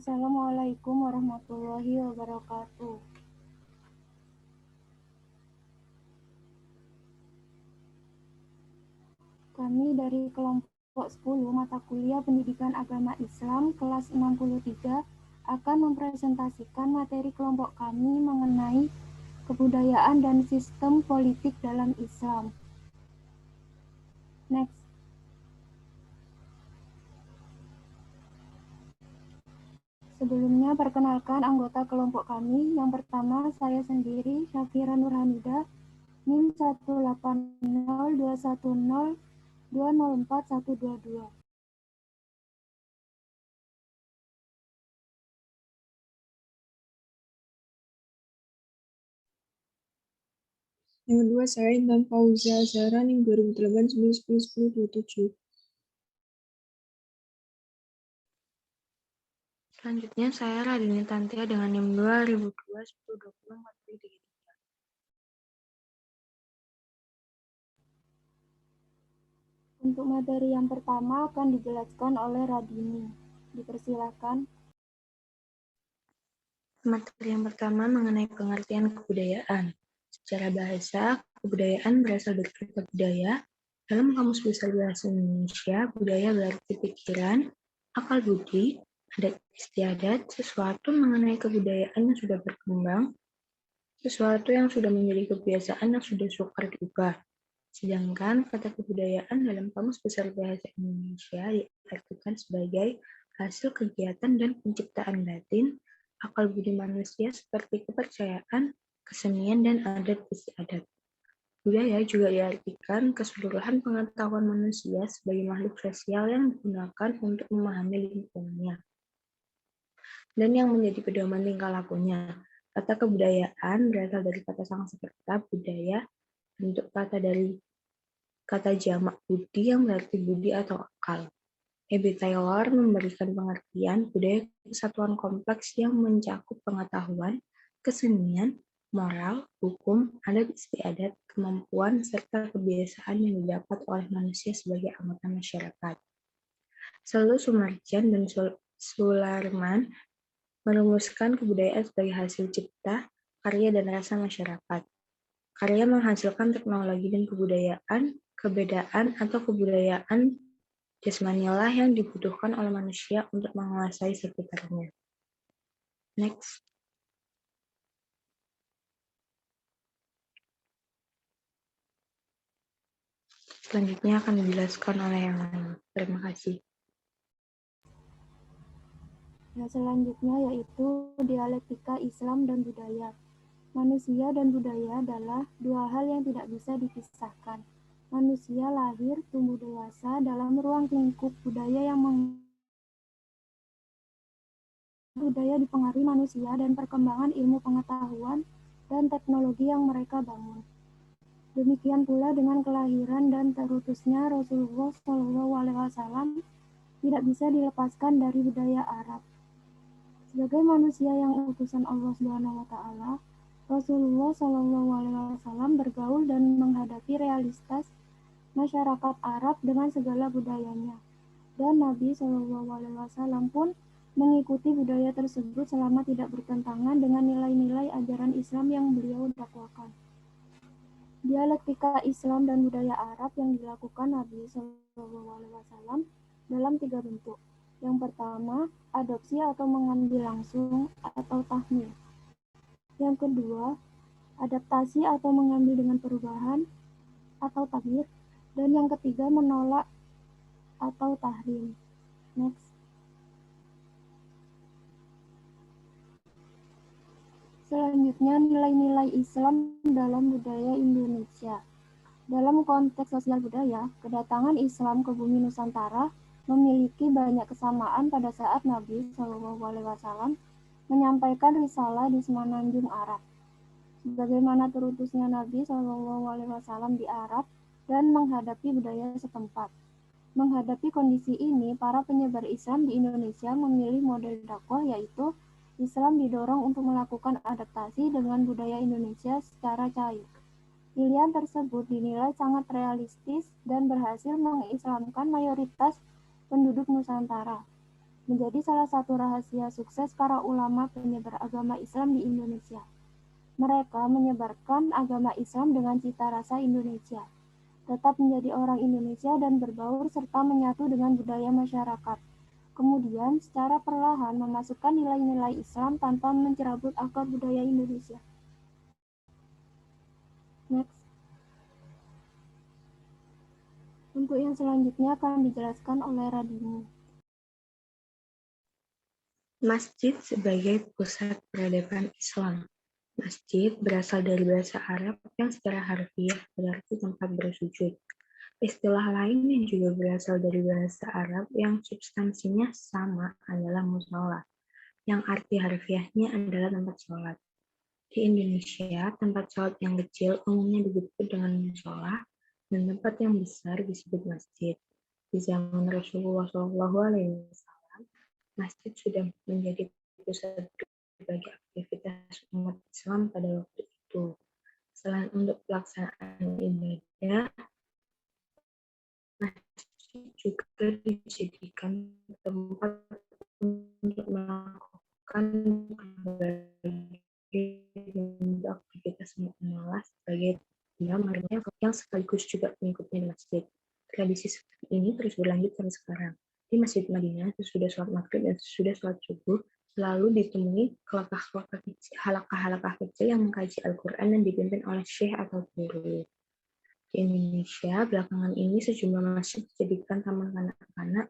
Assalamualaikum warahmatullahi wabarakatuh. Kami dari kelompok 10 mata kuliah Pendidikan Agama Islam kelas 63 akan mempresentasikan materi kelompok kami mengenai kebudayaan dan sistem politik dalam Islam. Next. Sebelumnya perkenalkan anggota kelompok kami. Yang pertama saya sendiri, Syafira Nurhamidah, NIM 18021020422. Yang kedua, saya Intan Fauza Zahra, NIM 2008-910-1027. Selanjutnya, saya Radini Tantia dengan NIM 2002-1020-43. Untuk materi yang pertama akan dijelaskan oleh Radini. Dipersilakan. Materi yang pertama mengenai pengertian kebudayaan. Secara bahasa, kebudayaan berasal dari kata budaya. Dalam Kamus Besar Bahasa Indonesia, budaya berarti pikiran, akal budi, adat istiadat, sesuatu mengenai kebudayaan yang sudah berkembang, sesuatu yang sudah menjadi kebiasaan yang sudah sukar diubah. Sedangkan kata kebudayaan dalam Kamus Besar Bahasa Indonesia diartikan sebagai hasil kegiatan dan penciptaan batin, akal budi manusia seperti kepercayaan, kesenian, dan adat istiadat. Budaya juga diartikan keseluruhan pengetahuan manusia sebagai makhluk sosial yang digunakan untuk memahami lingkungannya dan yang menjadi pedoman tingkah lakunya. Kata kebudayaan berasal dari kata Sanskerta budaya, bentuk kata dari kata jamak budi yang berarti budi atau akal. E.B. Taylor memberikan pengertian budaya kesatuan kompleks yang mencakup pengetahuan, kesenian, moral, hukum, adat istiadat, kemampuan, serta kebiasaan yang didapat oleh manusia sebagai anggota masyarakat. Selalu Sumarjan dan Sularman merumuskan kebudayaan sebagai hasil cipta, karya, dan rasa masyarakat. Karya menghasilkan teknologi dan kebudayaan, kebedaan atau kebudayaan jasmanilah yang dibutuhkan oleh manusia untuk menguasai sekitarnya. Next. Selanjutnya akan dijelaskan oleh yang lain. Terima kasih. Selanjutnya yaitu dialektika Islam dan budaya. Manusia dan budaya adalah dua hal yang tidak bisa dipisahkan. Manusia lahir, tumbuh dewasa dalam ruang lingkup budaya yang budaya dipengaruhi manusia dan perkembangan ilmu pengetahuan dan teknologi yang mereka bangun. Demikian pula dengan kelahiran dan terutusnya Rasulullah SAW tidak bisa dilepaskan dari budaya Arab. Sebagai manusia yang utusan Allah SWT, Rasulullah SAW bergaul dan menghadapi realitas masyarakat Arab dengan segala budayanya, dan Nabi SAW pun mengikuti budaya tersebut selama tidak bertentangan dengan nilai-nilai ajaran Islam yang beliau dakwakan. Dialektika Islam dan budaya Arab yang dilakukan Nabi SAW dalam 3 bentuk. Yang pertama, adopsi atau mengambil langsung atau tahmil. Yang kedua, adaptasi atau mengambil dengan perubahan atau tabir. Dan yang ketiga, menolak atau tahrim. Next. Selanjutnya, nilai-nilai Islam dalam budaya Indonesia. Dalam konteks sosial budaya, kedatangan Islam ke bumi Nusantara memiliki banyak kesamaan pada saat Nabi SAW menyampaikan risalah di semenanjung Arab. Sebagaimana terutusnya Nabi SAW di Arab dan menghadapi budaya setempat. Menghadapi kondisi ini, para penyebar Islam di Indonesia memilih model dakwah, yaitu Islam didorong untuk melakukan adaptasi dengan budaya Indonesia secara cair. Pilihan tersebut dinilai sangat realistis dan berhasil mengislamkan mayoritas penduduk Nusantara. menjadi salah satu rahasia sukses para ulama penyebar agama Islam di Indonesia. Mereka menyebarkan agama Islam dengan cita rasa Indonesia, tetap menjadi orang Indonesia dan berbaur serta menyatu dengan budaya masyarakat. Kemudian, secara perlahan memasukkan nilai-nilai Islam tanpa mencerabut akar budaya Indonesia. Next. Untuk yang selanjutnya akan dijelaskan oleh Radini. Masjid sebagai pusat peradaban Islam. Masjid berasal dari bahasa Arab yang secara harfiah berarti tempat bersujud. Istilah lain yang juga berasal dari bahasa Arab yang substansinya sama adalah mushola, yang arti harfiahnya adalah tempat sholat. Di Indonesia, tempat sholat yang kecil umumnya disebut dengan mushola, dan tempat yang besar disebut masjid. Di zaman Rasulullah SAW, masjid sudah menjadi pusat berbagai aktivitas umat Islam pada waktu itu. Selain untuk pelaksanaan ibadah, masjid juga dijadikan tempat untuk melakukan berbagai aktivitas malas sebagai yang sekaligus juga pengikutnya di masjid. Tradisi seperti ini terus berlanjut sampai sekarang. Di Masjid Madinah, sesudah sholat maghrib dan sesudah sholat subuh, selalu ditemui halakah-halakah kecil yang mengkaji Al-Quran dan dipimpin oleh syekh atau guru. Di Indonesia, belakangan ini sejumlah masjid dijadikan taman kanak-kanak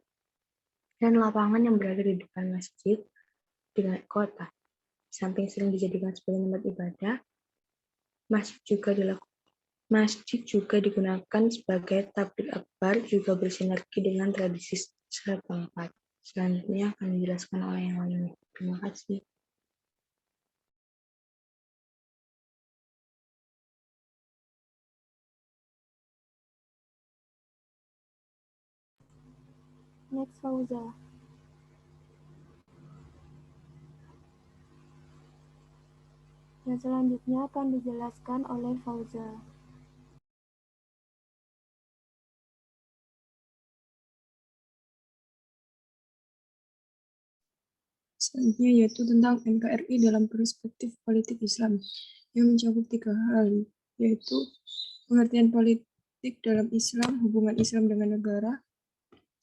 dan lapangan yang berada di depan masjid di kota. Di samping sering dijadikan sebagai tempat ibadah, masjid juga digunakan sebagai tabligh akbar, juga bersinergi dengan tradisi setempat. Selanjutnya akan dijelaskan oleh yang lainnya. Terima kasih. Next, Fauza. Yang selanjutnya akan dijelaskan oleh Fauza. Selanjutnya yaitu tentang NKRI dalam perspektif politik Islam yang mencakup 3 hal, yaitu pengertian politik dalam Islam, hubungan Islam dengan negara,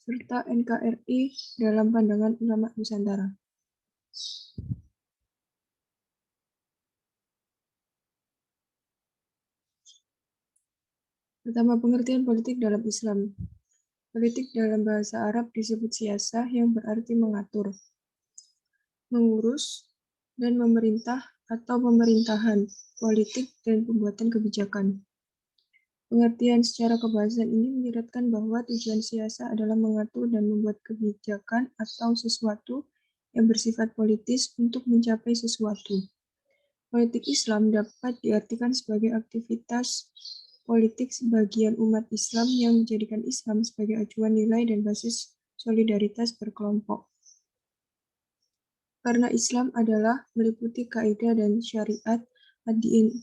serta NKRI dalam pandangan ulama Nusantara. Pertama, pengertian politik dalam Islam. Politik dalam bahasa Arab disebut siyasah yang berarti mengatur, mengurus, dan memerintah atau pemerintahan, politik, dan pembuatan kebijakan. Pengertian secara kebahasan ini menyiratkan bahwa tujuan siasah adalah mengatur dan membuat kebijakan atau sesuatu yang bersifat politis untuk mencapai sesuatu. Politik Islam dapat diartikan sebagai aktivitas politik sebagian umat Islam yang menjadikan Islam sebagai acuan nilai dan basis solidaritas berkelompok. Karena Islam adalah meliputi kaidah dan syariat ad-din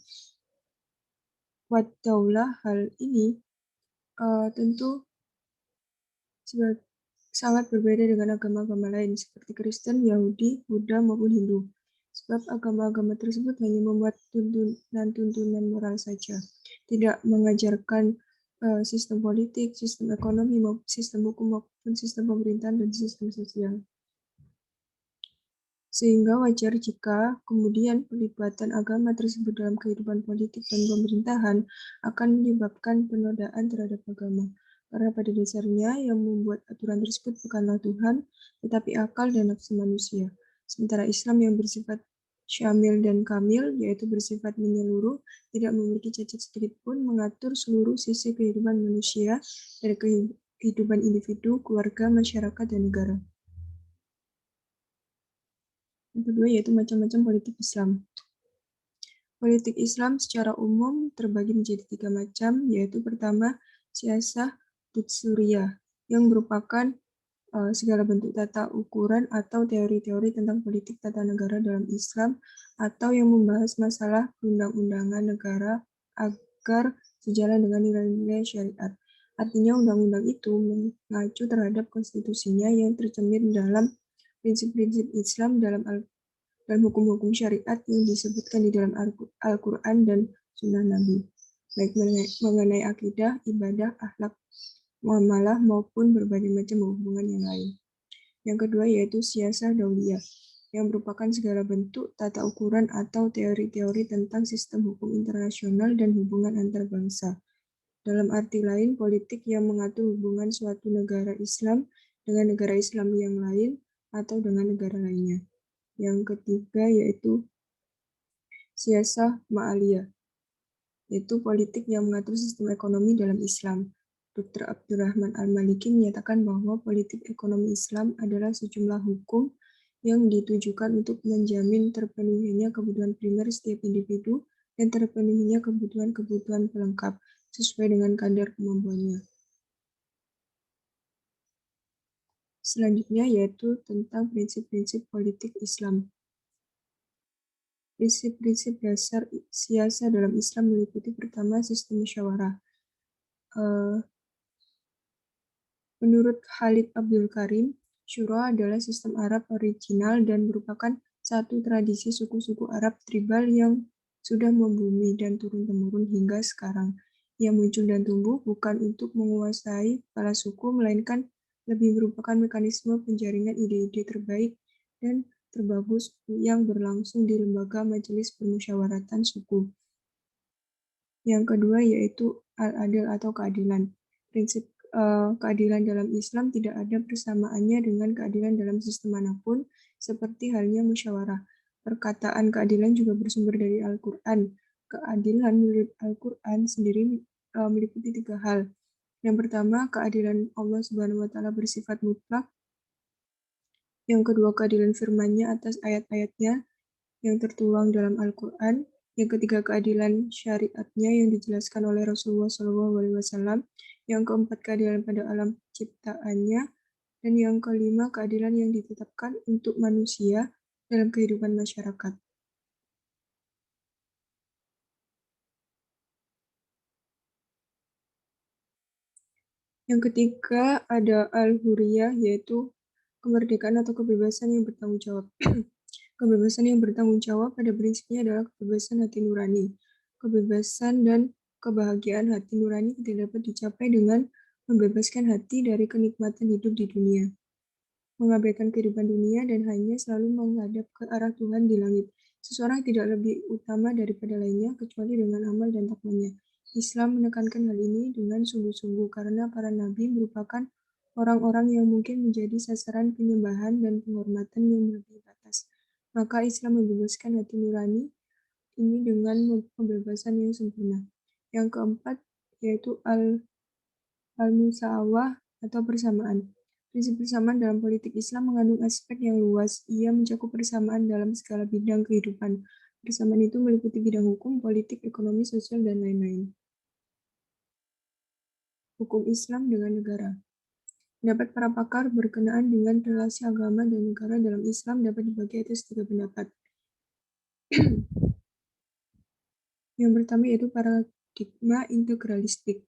wad daulah, hal ini tentu sangat berbeda dengan agama-agama lain seperti Kristen, Yahudi, Buddha, maupun Hindu. Sebab agama-agama tersebut hanya membuat tuntunan moral saja, tidak mengajarkan sistem politik, sistem ekonomi, sistem hukum, maupun sistem pemerintahan dan sistem sosial. Sehingga wajar jika kemudian pelibatan agama tersebut dalam kehidupan politik dan pemerintahan akan menyebabkan penodaan terhadap agama. Karena pada dasarnya yang membuat aturan tersebut bukanlah Tuhan, tetapi akal dan nafsu manusia. Sementara Islam yang bersifat syamil dan kamil, yaitu bersifat menyeluruh, tidak memiliki cacat sedikit pun, mengatur seluruh sisi kehidupan manusia dari kehidupan individu, keluarga, masyarakat, dan negara. Yang kedua yaitu macam-macam politik Islam. Politik Islam secara umum terbagi menjadi 3 macam, yaitu pertama, siyasah dutsuriyah, yang merupakan segala bentuk tata ukuran atau teori-teori tentang politik tata negara dalam Islam, atau yang membahas masalah undang-undangan negara agar sejalan dengan nilai-nilai syariat. Artinya undang-undang itu mengacu terhadap konstitusinya yang tercermin dalam prinsip-prinsip Islam dalam hukum-hukum syariat yang disebutkan di dalam Al-Quran dan Sunnah Nabi, baik mengenai akidah, ibadah, akhlak, muamalah, maupun berbagai macam hubungan yang lain. Yang kedua yaitu siasah dauliyah, yang merupakan segala bentuk tata ukuran atau teori-teori tentang sistem hukum internasional dan hubungan antar bangsa. Dalam arti lain, politik yang mengatur hubungan suatu negara Islam dengan negara Islam yang lain atau dengan negara lainnya. Yang ketiga yaitu siasah ma'aliyah, yaitu politik yang mengatur sistem ekonomi dalam Islam. Dr. Abdurrahman Al-Maliki menyatakan bahwa politik ekonomi Islam adalah sejumlah hukum yang ditujukan untuk menjamin terpenuhinya kebutuhan primer setiap individu dan terpenuhinya kebutuhan-kebutuhan pelengkap sesuai dengan kadar kemampuannya. Selanjutnya yaitu tentang prinsip-prinsip politik Islam. Prinsip-prinsip dasar siasah dalam Islam meliputi pertama sistem musyawarah. Menurut Khalid Abdul Karim, syura adalah sistem Arab original dan merupakan satu tradisi suku-suku Arab tribal yang sudah membumi dan turun-temurun hingga sekarang. Ia muncul dan tumbuh bukan untuk menguasai kepala suku, melainkan lebih merupakan mekanisme penjaringan ide-ide terbaik dan terbagus yang berlangsung di lembaga majelis permusyawaratan suku. Yang kedua yaitu al-adil atau keadilan. Prinsip keadilan dalam Islam tidak ada persamaannya dengan keadilan dalam sistem manapun, seperti halnya musyawarah. Perkataan keadilan juga bersumber dari Al-Quran. Keadilan menurut Al-Quran sendiri meliputi 3 hal. Yang pertama, keadilan Allah Subhanahu wa Ta'ala bersifat mutlak. Yang kedua, keadilan firman-Nya atas ayat-ayatnya yang tertuang dalam Al-Quran. Yang ketiga, keadilan syariatnya yang dijelaskan oleh Rasulullah SAW. Yang keempat, keadilan pada alam ciptaannya. Dan yang kelima, keadilan yang ditetapkan untuk manusia dalam kehidupan masyarakat. Yang ketiga ada al-huriyah, yaitu kemerdekaan atau kebebasan yang bertanggung jawab. Kebebasan yang bertanggung jawab pada prinsipnya adalah kebebasan hati nurani. Kebebasan dan kebahagiaan hati nurani tidak dapat dicapai dengan membebaskan hati dari kenikmatan hidup di dunia, mengabaikan kehidupan dunia, dan hanya selalu menghadap ke arah Tuhan di langit. Seseorang tidak lebih utama daripada lainnya, kecuali dengan amal dan takwanya. Islam menekankan hal ini dengan sungguh-sungguh karena para nabi merupakan orang-orang yang mungkin menjadi sasaran penyembahan dan penghormatan yang melebihi batas. Maka Islam membebaskan hati nurani ini dengan pembebasan yang sempurna. Yang keempat yaitu al-musawah atau persamaan. Prinsip persamaan dalam politik Islam mengandung aspek yang luas. Ia mencakup persamaan dalam segala bidang kehidupan. Persamaan itu meliputi bidang hukum, politik, ekonomi, sosial, dan lain-lain. Hukum Islam dengan negara. Pendapat para pakar berkenaan dengan relasi agama dan negara dalam Islam dapat dibagi atas 3 pendapat. Yang pertama yaitu paradigma integralistik.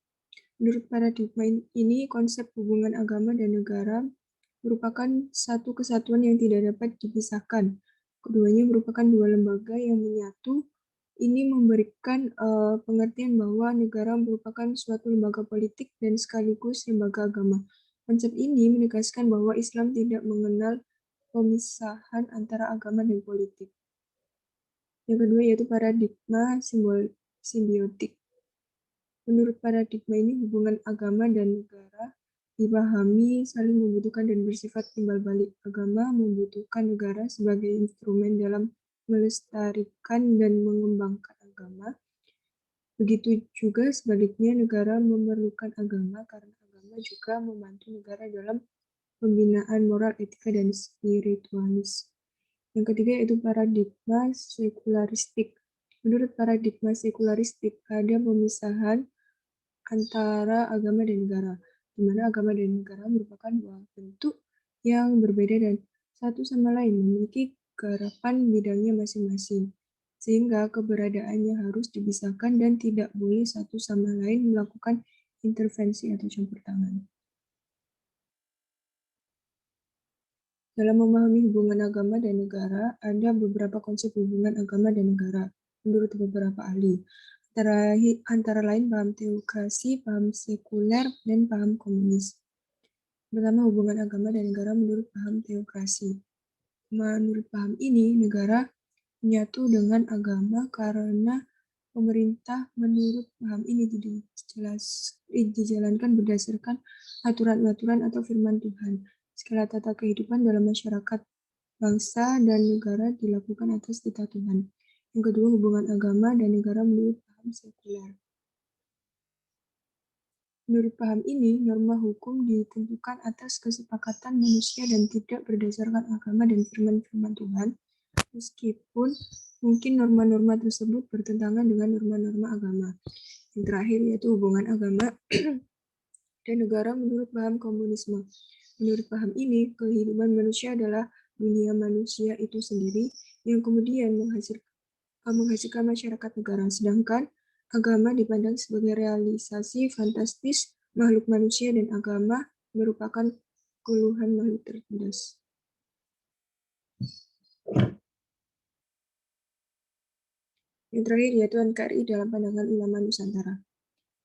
Menurut paradigma ini, konsep hubungan agama dan negara merupakan satu kesatuan yang tidak dapat dipisahkan. Keduanya merupakan 2 lembaga yang menyatu. Ini memberikan pengertian bahwa negara merupakan suatu lembaga politik dan sekaligus lembaga agama. Konsep ini menegaskan bahwa Islam tidak mengenal pemisahan antara agama dan politik. Yang kedua yaitu paradigma simbiotik. Menurut paradigma ini, hubungan agama dan negara dipahami saling membutuhkan dan bersifat timbal balik. Agama membutuhkan negara sebagai instrumen dalam melestarikan dan mengembangkan agama. Begitu juga sebaliknya, negara memerlukan agama karena agama juga membantu negara dalam pembinaan moral, etika, dan spiritualis. Yang ketiga yaitu paradigma sekularistik. Menurut paradigma sekularistik, ada pemisahan antara agama dan negara, di mana agama dan negara merupakan 2 bentuk yang berbeda dan satu sama lain memiliki garapan bidangnya masing-masing, sehingga keberadaannya harus dipisahkan dan tidak boleh satu sama lain melakukan intervensi atau campur tangan. Dalam memahami hubungan agama dan negara, ada beberapa konsep hubungan agama dan negara, menurut beberapa ahli. Antara lain paham teokrasi, paham sekuler, dan paham komunis. Pertama, hubungan agama dan negara menurut paham teokrasi. Menurut paham ini, negara menyatu dengan agama karena pemerintah menurut paham ini dijalankan berdasarkan aturan-aturan atau firman Tuhan. Segala tata kehidupan dalam masyarakat, bangsa, dan negara dilakukan atas titah Tuhan. Yang kedua, hubungan agama dan negara menurut paham sekuler. Menurut paham ini, norma hukum ditentukan atas kesepakatan manusia dan tidak berdasarkan agama dan firman-firman Tuhan, meskipun mungkin norma-norma tersebut bertentangan dengan norma-norma agama. Yang terakhir yaitu hubungan agama dan negara menurut paham komunisme. Menurut paham ini, kehidupan manusia adalah dunia manusia itu sendiri yang kemudian menghasilkan masyarakat negara, sedangkan agama dipandang sebagai realisasi fantastis makhluk manusia dan agama merupakan keluhan makhluk tertindas. Yang terakhir yaitu NKRI dalam pandangan ulama Nusantara.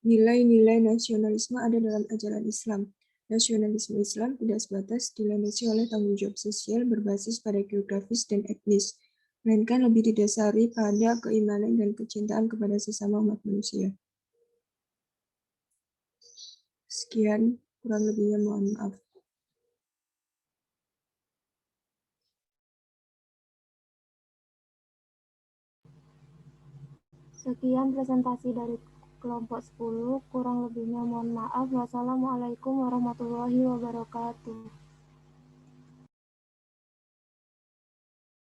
Nilai-nilai nasionalisme ada dalam ajaran Islam. Nasionalisme Islam tidak sebatas dilandasi oleh tanggung jawab sosial berbasis pada geografis dan etnis, melainkan lebih didasari pada keimanan dan kecintaan kepada sesama umat manusia. Sekian, kurang lebihnya mohon maaf. Sekian presentasi dari kelompok 10, kurang lebihnya mohon maaf. Wassalamualaikum warahmatullahi wabarakatuh.